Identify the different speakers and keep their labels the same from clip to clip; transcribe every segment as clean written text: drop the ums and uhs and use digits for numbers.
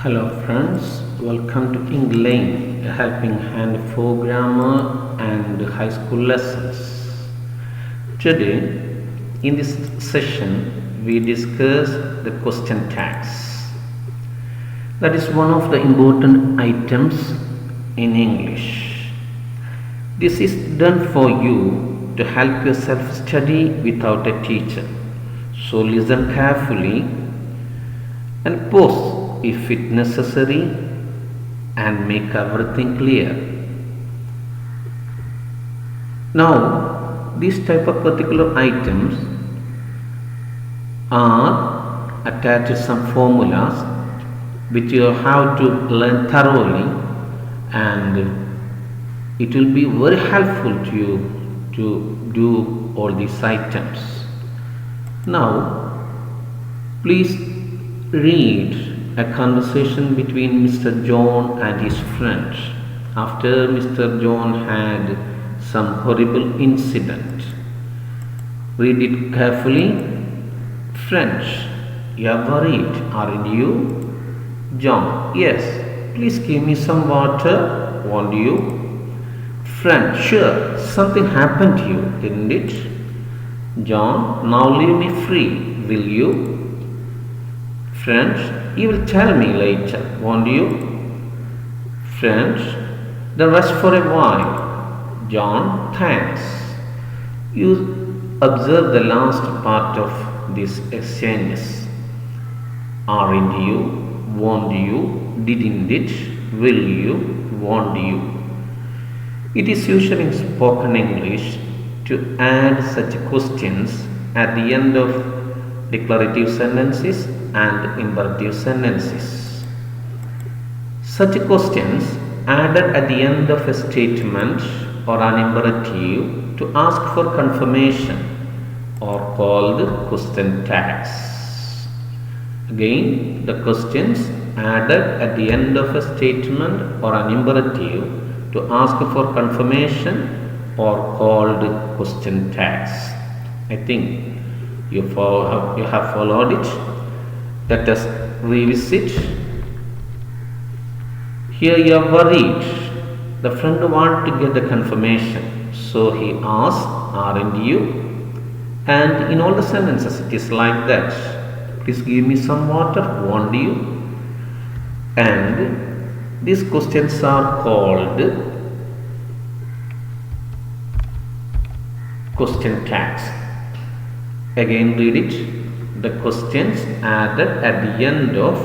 Speaker 1: Hello friends, welcome to Eng-lane, a helping hand for grammar and high school lessons. Today, in this session, we discuss the question tags. That is one of the important items in English. This is done for you to help yourself study without a teacher. So listen carefully and pause if it necessary and make everything clear. Now, these type of particular items are attached to some formulas which you have to learn thoroughly, and it will be very helpful to you to do all these items. Now, please read a conversation between Mr. John and his friend after Mr. John had some horrible incident. Read it carefully. Friend, you are worried, aren't you? John, yes. Please give me some water, won't you? Friend, sure. Something happened to you, didn't it? John, now leave me free, will you? Friend, you will tell me later, won't you? Friend, then rest for a while. John, thanks. You observe the last part of these exchanges. Aren't you? Won't you? Didn't it? Will you? Won't you? It is usual in spoken English to add such questions at the end of declarative sentences and imperative sentences. Such questions added at the end of a statement or an imperative to ask for confirmation are called question tags. Again, the questions added at the end of a statement or an imperative to ask for confirmation are called question tags. I think you have followed it. Let us revisit. Here you are worried. The friend wants to get the confirmation. So he asks, aren't you? And in all the sentences it is like that. Please give me some water, won't you? And these questions are called question tags. Again read it. The questions added at the end of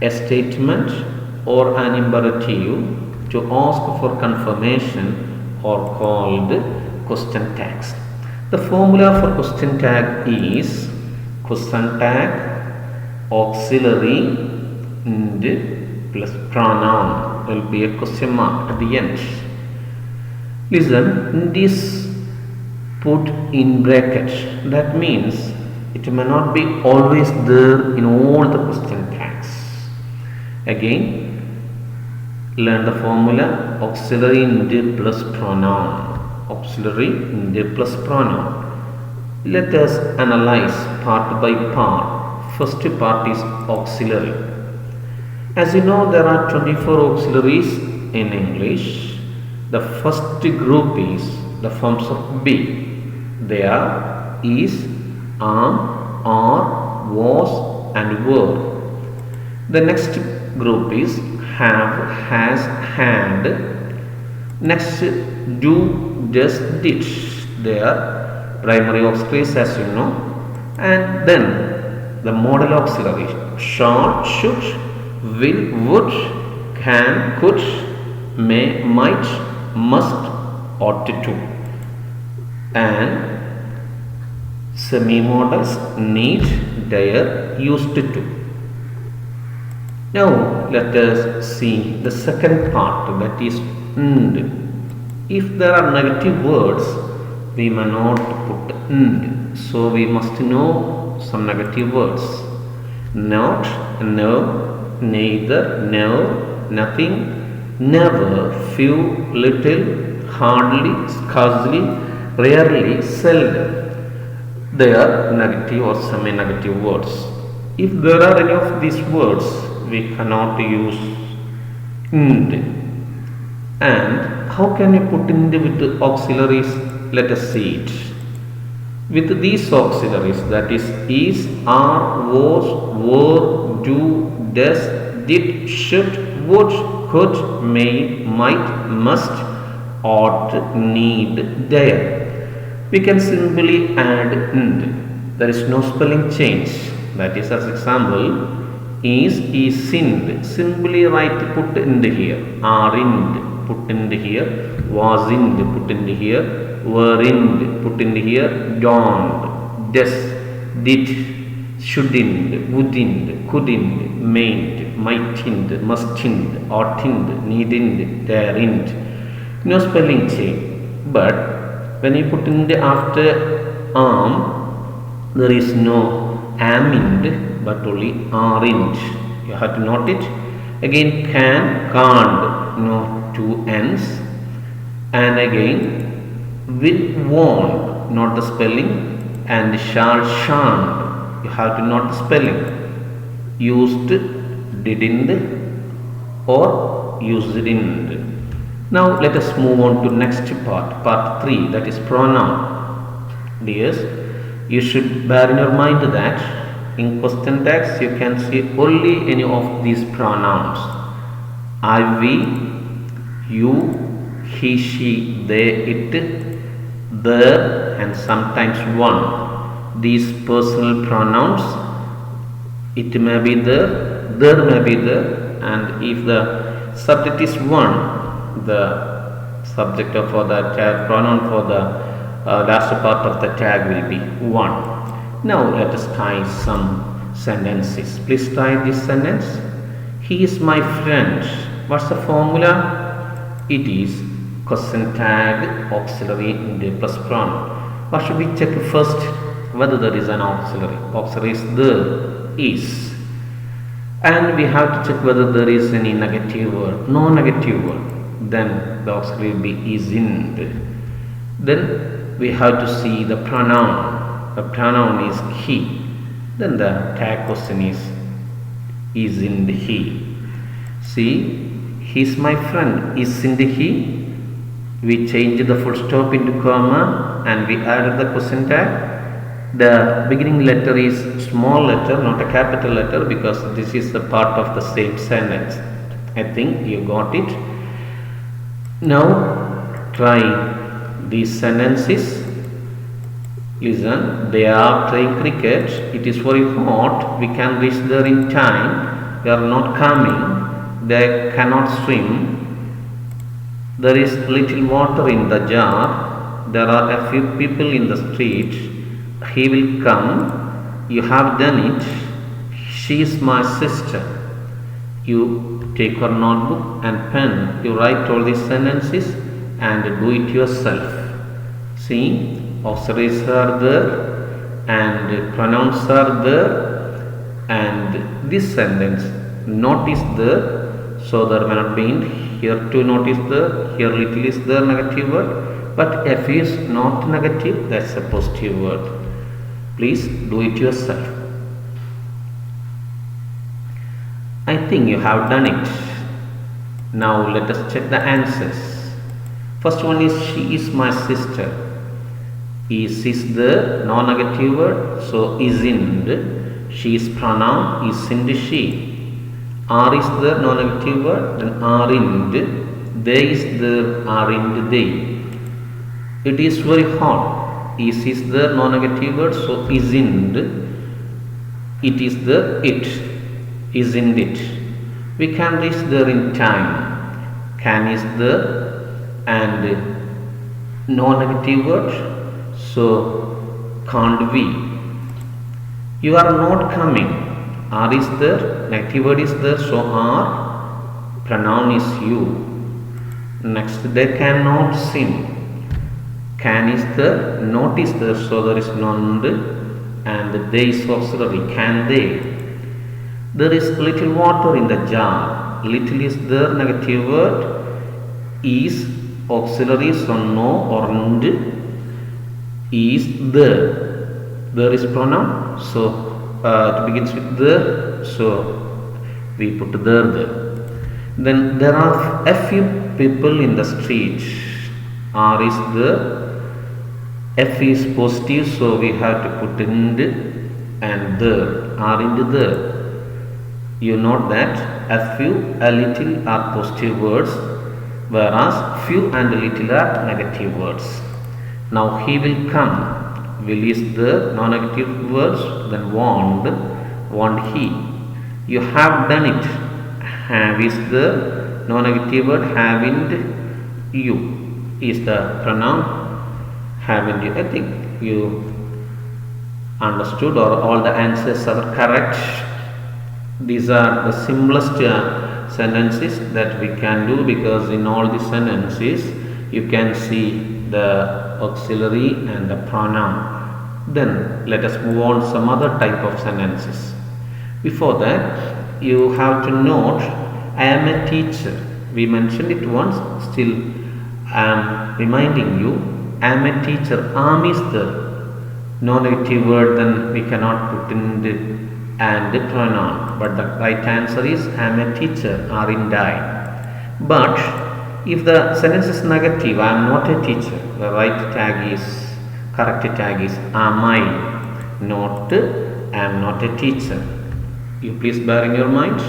Speaker 1: a statement or an imperative to ask for confirmation are called question tags. The formula for question tag is question tag auxiliary and plus pronoun. There will be a question mark at the end. Listen, this put in bracket. That means it may not be always there in all the question tags. Again, learn the formula auxiliary indi plus pronoun. Auxiliary indi plus pronoun. Let us analyze part by part. First part is auxiliary. As you know, there are 24 auxiliaries in English. The first group is the forms of be. They are is, are, was and were. The next group is have, has, had. Next, do, does, did. They are primary auxiliaries, as you know. And then the modal auxiliary shall, should, will, would, can, could, may, might, must, ought to. And semi-modals need, dare, used to. Now let us see the second part, that is and. If there are negative words, we may not put and. So we must know some negative words. Not, no, neither, no, nothing, never, few, little, hardly, scarcely, rarely, seldom. They are negative or semi-negative words. If there are any of these words we cannot use nd. And how can we put nd with the auxiliaries? Let us see it. With these auxiliaries, that is, are, was, were, do, does, did, should, would, could, may, might, must, ought, need, dare. We can simply add nd. There is no spelling change. That is, as example, is sinned. Simply write put nd here. Are nd, put nd here. Was nd, put nd here. Were nd, put nd here. Don't, does, did, shouldn't, wouldn't, couldn't, mayn't, mightn't, mustn't, oughtn't, needn't, daren't. No spelling change. But when you put nd after there is no amn't but only aren't. You have to note it. Again, can, can't, no two n's. And again, will, won't, not the spelling. And shall, shan't, you have to note the spelling. Used, didn't, or usedn't. Now let us move on to next part 3, that is pronoun. Dears, you should bear in your mind that in question text you can see only any of these pronouns. I, we, you, he, she, they, it, their, and sometimes one. These personal pronouns, it may be there may be there, and if the subject is one, the subject for the tag pronoun for the last part of the tag will be one. Now let us try some sentences. Please try this sentence. He is my friend. What's the formula? It is question tag auxiliary nd plus pronoun. What should we check first? Whether there is an auxiliary. Auxiliary is there, is. And we have to check whether there is any negative word. No negative word. Then the auxiliary will be isn't. Then we have to see the pronoun. The pronoun is he. Then the tag question is isn't he. See, he's my friend. Isn't he? We changed the full stop into comma and we added the question tag. The beginning letter is small letter, not a capital letter, because this is the part of the same sentence. I think you got it. Now try these sentences. Listen, they are playing cricket. It is very hot. We can reach there in time. They are not coming. They cannot swim. There is little water in the jar. There are a few people in the street. He will come. You have done it. She is my sister. You take your notebook and pen. You write all these sentences and do it yourself. See, auxiliaries are there and pronouns are there, and this sentence not is there, so there may not be in. Here two not is there, here little is there, negative word, but if is not negative, that's a positive word. Please do it yourself. I think you have done it. Now let us check the answers. First one is she is my sister. Is the non-negative word, so isn't. She is pronoun, isn't she. Are is the non-negative word, then aren't. They is the aren't they. It is very hot. Is the non-negative word, so isn't. It is the it. Isn't it? We can reach there in time. Can is the and non-negative word. So, can't we? You are not coming. Are is there, negative word is there, so are, pronoun is you. Next, they cannot sing. Can is there, not is there, so there is none, and they is auxiliary, can they? There is little water in the jar. Little is there, negative word, is auxiliary, so no or nd. Is there is pronoun, so it begins with the, so we put there. Then there are a few people in the street. R is the F is positive, so we have to put in and there, R into there. You note that a few, a little are positive words, whereas few and little are negative words. Now he will come. Will is the non-negative words, then won't he. You have done it. Have is the non-negative word, haven't you is the pronoun, haven't you. I think you understood, or all the answers are correct. These are the simplest sentences that we can do, because in all the sentences you can see the auxiliary and the pronoun. Then let us move on to some other type of sentences. Before that, you have to note, I am a teacher. We mentioned it once, still I am reminding you, I am a teacher. Am is the non-negative word, then we cannot put in the and the pronoun, but the right answer is I am a teacher, aren't I. But if the sentence is negative, I am not a teacher, the right tag is, correct tag is am I, not I am not a teacher. You please bear in your mind,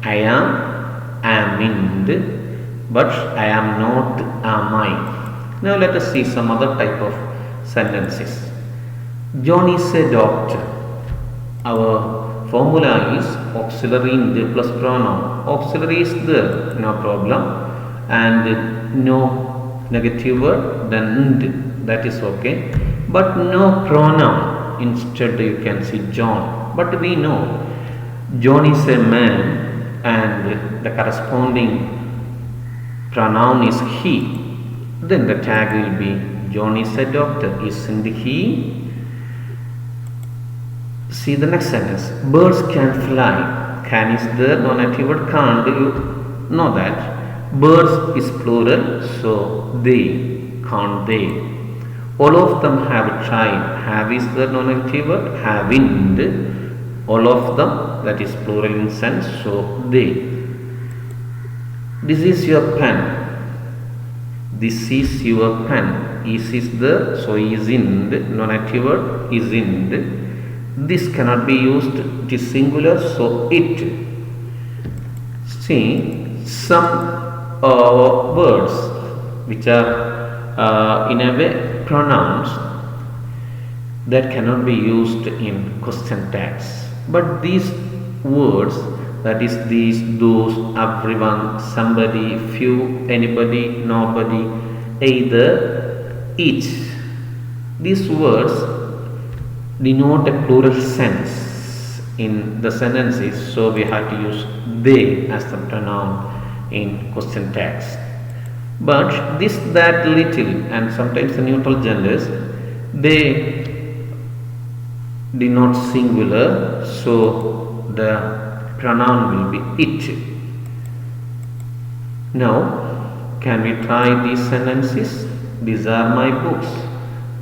Speaker 1: I am in, but I am not am I. Now let us see some other type of sentences. John is a doctor. Our formula is auxiliary in the plus pronoun. Auxiliary is there, no problem, and no negative word, then that is okay, but no pronoun. Instead you can see John, but we know John is a man and the corresponding pronoun is he. Then the tag will be John is a doctor, isn't he? See the next sentence. Birds can fly. Can is there, non-negative word, can't. You know that. Birds is plural, so they, can't they. All of them have tried. Have is the non-negative word, haven't. All of them, that is plural in sense, so they. This is your pen. This is your pen. Is there, so isn't. Non-negative word, isn't. This cannot be used, it is singular, so it. See, some words which are in a way pronouns that cannot be used in question tags. But these words, that is these, those, everyone, somebody, few, anybody, nobody, either, each, these words denote a plural sense in the sentences, so we have to use they as the pronoun in question tags. But this, that, little, and sometimes the neutral genders, they denote singular, so the pronoun will be it. Now, can we try these sentences? These are my books.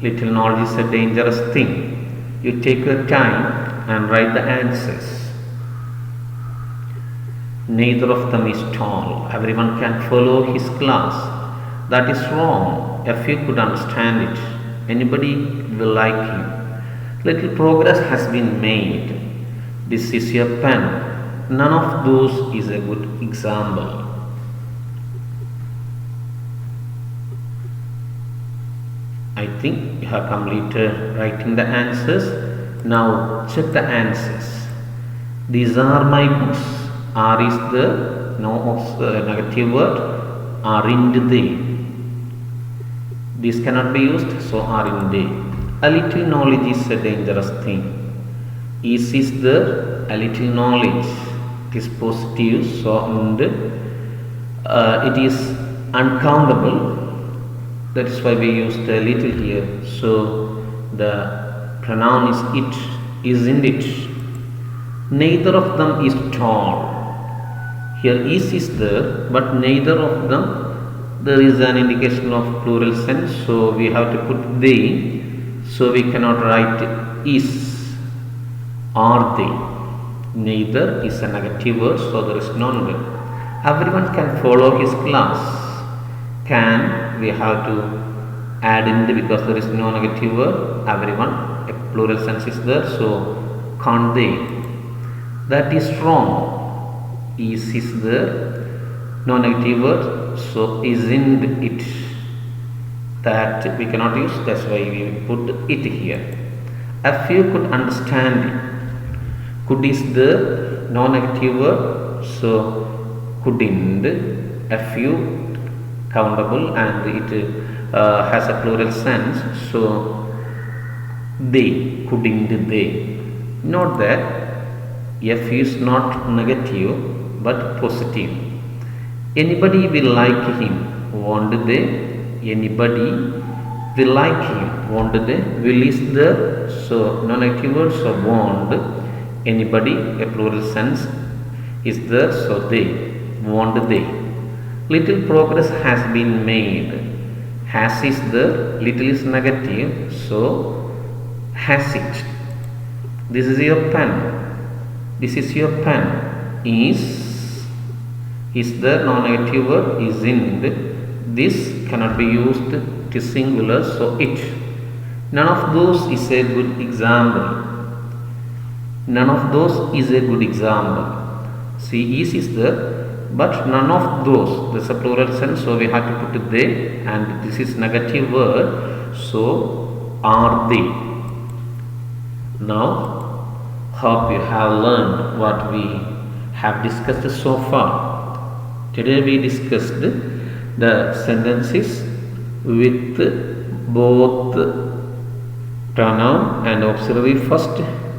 Speaker 1: Little knowledge is a dangerous thing. You take your time and write the answers. Neither of them is tall. Everyone can follow his class. That is wrong. A few could understand it. Anybody will like him. Little progress has been made. This is your pen. None of those is a good example. I think you have completed writing the answers. Now check the answers. These are my books. Are is the negative word. Aren't they? These cannot be used, so aren't they. A little knowledge is a dangerous thing. Is the a little knowledge. It is positive, so and it is uncountable. That is why we used a little here. So the pronoun is it, isn't it? Neither of them is tall. Here is there, but neither of them, there is an indication of plural sense, so we have to put they. So we cannot write is, are they. Neither is a negative word, so there is no neither. Everyone can follow his class. Can, we have to add in the, because there is no negative word. Everyone, a plural sense is there, so can't they. That is wrong. Is there, no negative word, so isn't it. That we cannot use, that's why we put it here. A few could understand it. Could is the non-negative word, so couldn't. A few countable and it has a plural sense, so they, couldn't they. Note that F is not negative but positive. Anybody will like him, won't they? Anybody will like him, won't they? Will is there, so non-negative word, so won't. Anybody, a plural sense, is there, so they, won't they. Little progress has been made. Has is there, little is negative, so has it. This is your pen. This is your pen. Is there, non-negative word, isn't. This cannot be used to singular, so it. None of those is a good example. None of those is a good example. See, is there, but none of those. There's a plural sense, so we have to put they, and this is negative word, so are they. Now, hope you have learned what we have discussed so far. Today we discussed the sentences with both pronoun and auxiliary first,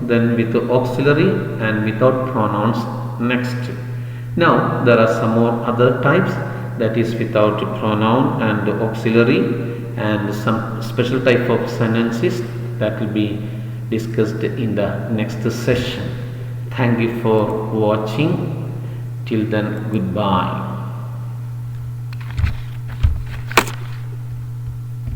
Speaker 1: then with auxiliary and without pronouns next. Now there are some more other types, that is without pronoun and auxiliary, and some special type of sentences that will be discussed in the next session. Thank you for watching. Till then, goodbye.